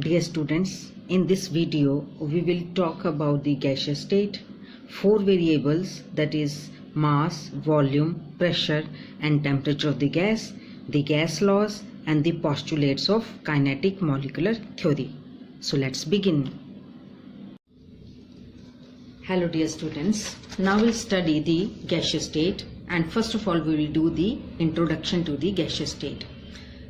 Dear students, in this video we will talk about the gaseous state, four variables, that is mass, volume, pressure and temperature of the gas laws and the postulates of kinetic molecular theory. So let's begin. Hello dear students, now we'll study the gaseous state, and first of all we will do the introduction to the gaseous state.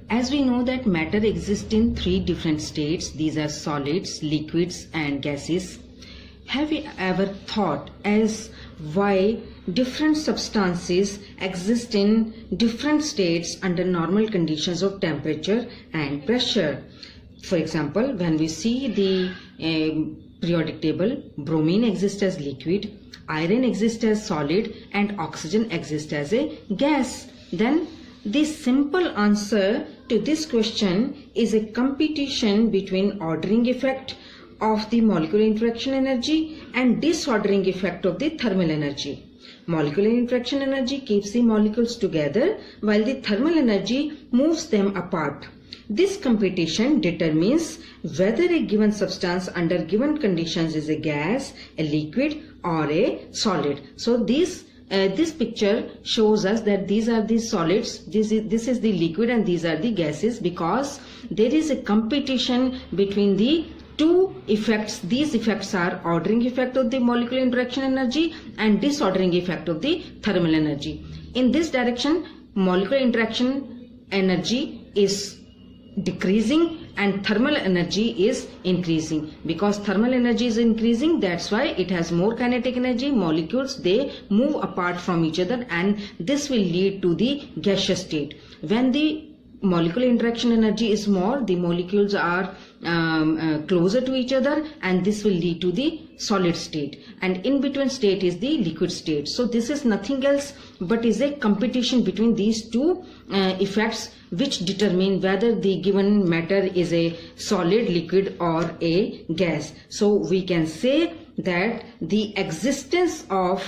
As we know that matter exists in three different states, these are solids, liquids and gases. Have you ever thought as why different substances exist in different states under normal conditions of temperature and pressure? For example, when we see the periodic table, bromine exists as liquid, iron exists as solid and oxygen exists as a gas. Then the simple answer to this question is a competition between ordering effect of the molecular interaction energy and disordering effect of the thermal energy. Molecular interaction energy keeps the molecules together while the thermal energy moves them apart. This competition determines whether a given substance under given conditions is a gas, a liquid or a solid. So this picture shows us that these are the solids, this is the liquid and these are the gases, because there is a competition between the two effects. These effects are ordering effect of the molecular interaction energy and disordering effect of the thermal energy. In this direction, molecular interaction energy is decreasing and thermal energy is increasing. Because thermal energy is increasing, that's why it has more kinetic energy. Molecules, they move apart from each other, and this will lead to the gaseous state. When the molecular interaction energy is more, the molecules are closer to each other, and this will lead to the solid state, and in between state is the liquid state. So this is nothing else but is a competition between these two effects which determine whether the given matter is a solid, liquid or a gas. So we can say that the existence of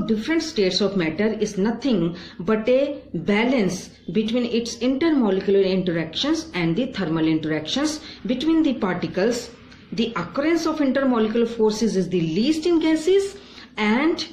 different states of matter is nothing but a balance between its intermolecular interactions and the thermal interactions between the particles. The occurrence of intermolecular forces is the least in gases and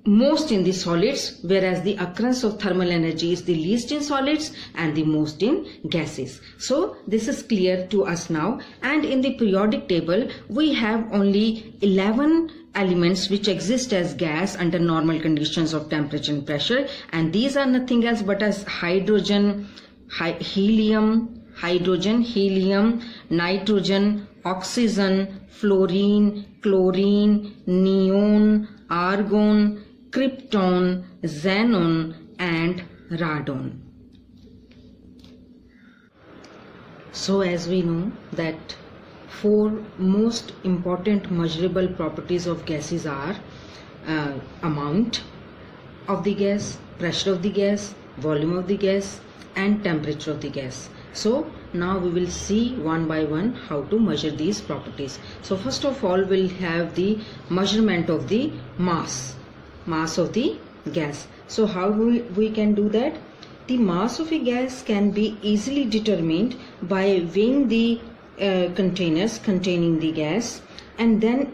most in the solids, whereas the occurrence of thermal energy is the least in solids and the most in gases. So this is clear to us now. And in the periodic table we have only 11 elements which exist as gas under normal conditions of temperature and pressure, and these are nothing else but as hydrogen, helium, nitrogen, oxygen, fluorine, chlorine, neon, argon, krypton, xenon and radon. So as we know that four most important measurable properties of gases are amount of the gas, pressure of the gas, volume of the gas and temperature of the gas. So now we will see one by one how to measure these properties. So first of all we'll have the measurement of the mass of the gas. So how we can do that? The mass of a gas can be easily determined by weighing the containers containing the gas and then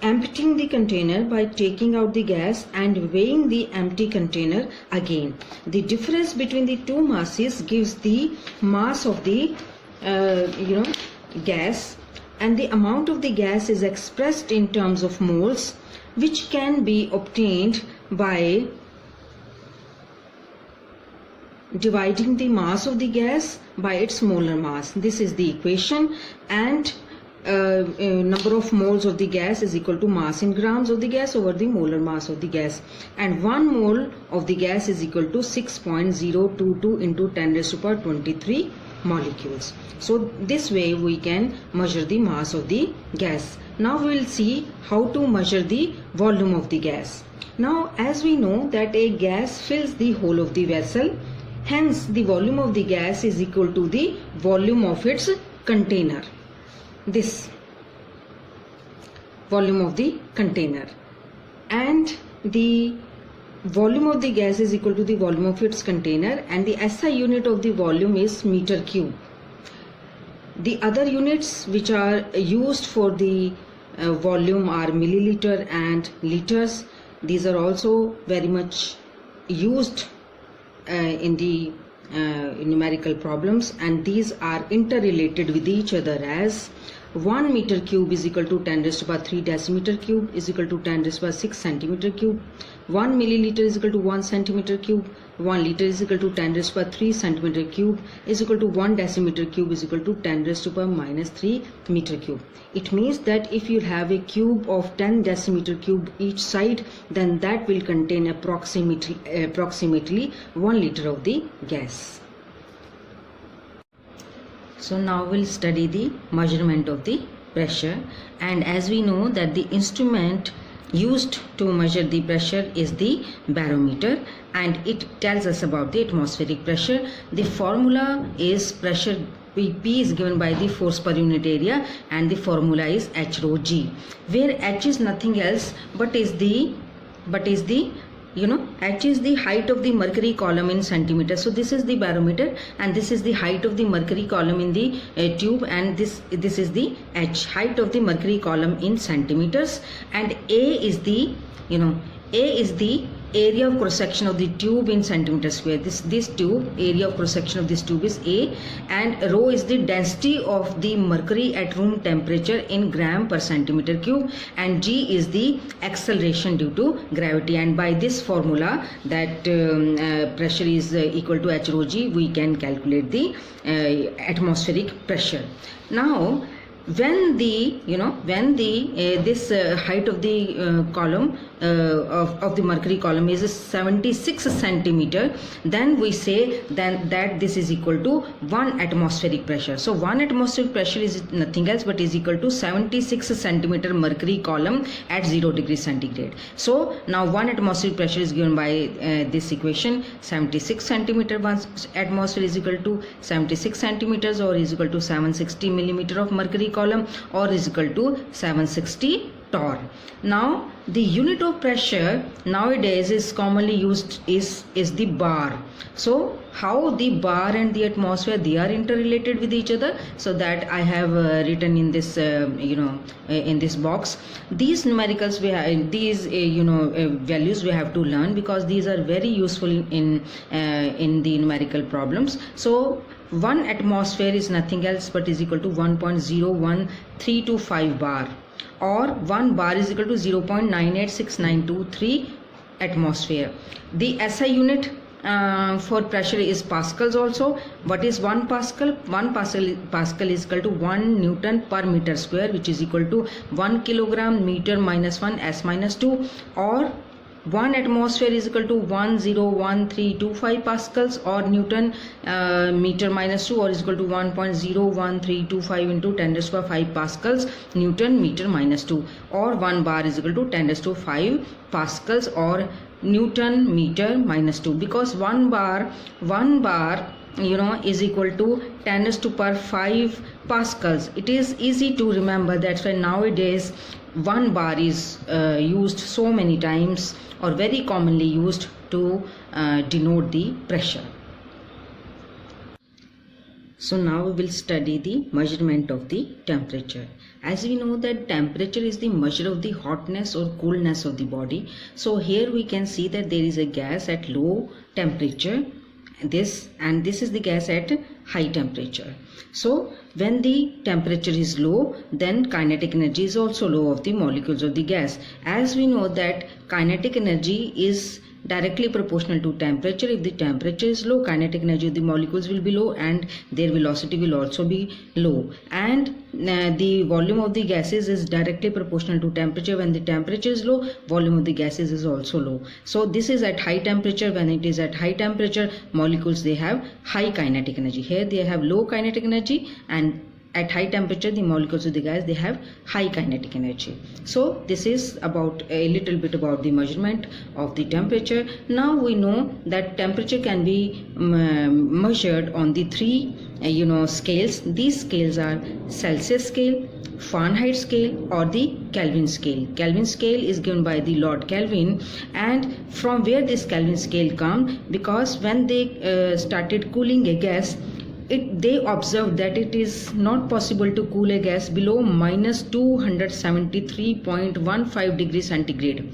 emptying the container by taking out the gas and weighing the empty container again. The difference between the two masses gives the mass of the gas, and the amount of the gas is expressed in terms of moles, which can be obtained by dividing the mass of the gas by its molar mass. This is the equation, and number of moles of the gas is equal to mass in grams of the gas over the molar mass of the gas, and 1 mole of the gas is equal to 6.022 into 10 raised to power 23 molecules. So this way we can measure the mass of the gas. Now we will see how to measure the volume of the gas. Now as we know that a gas fills the whole of the vessel, hence the volume of the gas is equal to the volume of its container. This volume of the container, and the volume of the gas is equal to the volume of its container, and the SI unit of the volume is meter cube. The other units which are used for the volume are milliliter and liters. These are also very much used in the numerical problems, and these are interrelated with each other as 1 meter cube is equal to 10 raised to power 3 decimeter cube is equal to 10 raised to power 6 centimeter cube. 1 milliliter is equal to 1 centimeter cube. 1 liter is equal to 10 raised to power 3 centimeter cube is equal to 1 decimeter cube is equal to 10 raised to power minus 3 meter cube. It means that if you have a cube of 10 decimeter cube each side, then that will contain approximately 1 liter of the gas. So now we'll study the measurement of the pressure, and as we know that the instrument used to measure the pressure is the barometer, and it tells us about the atmospheric pressure. The formula is pressure P is given by the force per unit area, and the formula is H rho G, where H is nothing else but is the H is the height of the mercury column in centimeters. So this is the barometer, and this is the height of the mercury column in the tube, and this is the H, height of the mercury column in centimeters, and A is the area of cross section of the tube in centimeter square. This tube, area of cross section of this tube is A, and rho is the density of the mercury at room temperature in gram per centimeter cube, and G is the acceleration due to gravity. And by this formula that pressure is equal to H rho G, we can calculate the atmospheric pressure. Now when the this height of the column of the mercury column is 76 centimeter, then we say that this is equal to 1 atmospheric pressure. So 1 atmospheric pressure is nothing else but is equal to 76 centimeter mercury column at 0 degrees centigrade. So now 1 atmospheric pressure is given by this equation. 76 centimeter atmosphere is equal to 76 centimeters, or is equal to 760 millimeter of mercury column, or is equal to 760 torr. Now the unit of pressure nowadays is commonly used is the bar. So how the bar and the atmosphere, they are interrelated with each other, so that I have written in this in this box. These numericals we have, these values we have to learn, because these are very useful in the numerical problems. So 1 atmosphere is nothing else but is equal to 1.01325 bar, or 1 bar is equal to 0.986923 atmosphere. The SI unit for pressure is pascals also. What is 1 pascal? 1 pascal is equal to 1 Newton per meter square, which is equal to 1 kilogram meter minus 1 S minus 2, or 1 atmosphere is equal to 1.01325 pascals, or Newton meter minus 2, or is equal to 1.01325 into 10 raised to 5 pascals Newton meter minus 2, or 1 bar is equal to 10 raised to 5 pascals or Newton meter minus 2, because 1 bar is equal to 10 raised to power 5 pascals. It is easy to remember. That's why nowadays 1 bar is used so many times, or very commonly used to denote the pressure. So now we will study the measurement of the temperature. As we know that temperature is the measure of the hotness or coolness of the body. So here we can see that there is a gas at low temperature, this is the gas at high temperature. So when the temperature is low, then kinetic energy is also low of the molecules of the gas. As we know that kinetic energy is directly proportional to temperature. If the temperature is low, kinetic energy of the molecules will be low, and their velocity will also be low. And the volume of the gases is directly proportional to temperature. When the temperature is low, volume of the gases is also low. So this is at high temperature. When it is at high temperature, molecules, they have high kinetic energy. Here they have low kinetic energy, and at high temperature the molecules of the gas, they have high kinetic energy. So this is about a little bit about the measurement of the temperature. Now we know that temperature can be measured on the 3 scales. These scales are Celsius scale, Fahrenheit scale, or the Kelvin scale. Kelvin scale is given by the Lord Kelvin, and from where this Kelvin scale come, because when they started cooling a gas, they observed that it is not possible to cool a gas below minus 273.15 degrees centigrade,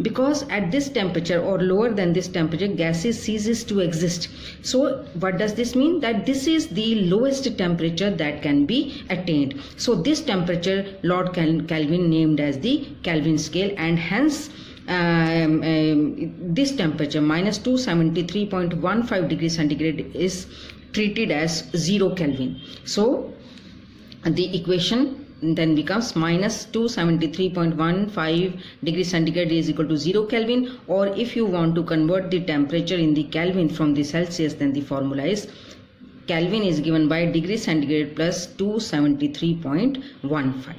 because at this temperature or lower than this temperature gases ceases to exist. So what does this mean? That this is the lowest temperature that can be attained. So this temperature Lord Kelvin named as the Kelvin scale, and hence this temperature minus 273.15 degrees centigrade is treated as 0 Kelvin. So the equation then becomes minus 273.15 degrees centigrade is equal to 0 Kelvin, or if you want to convert the temperature in the Kelvin from the Celsius, then the formula is Kelvin is given by degree centigrade plus 273.15.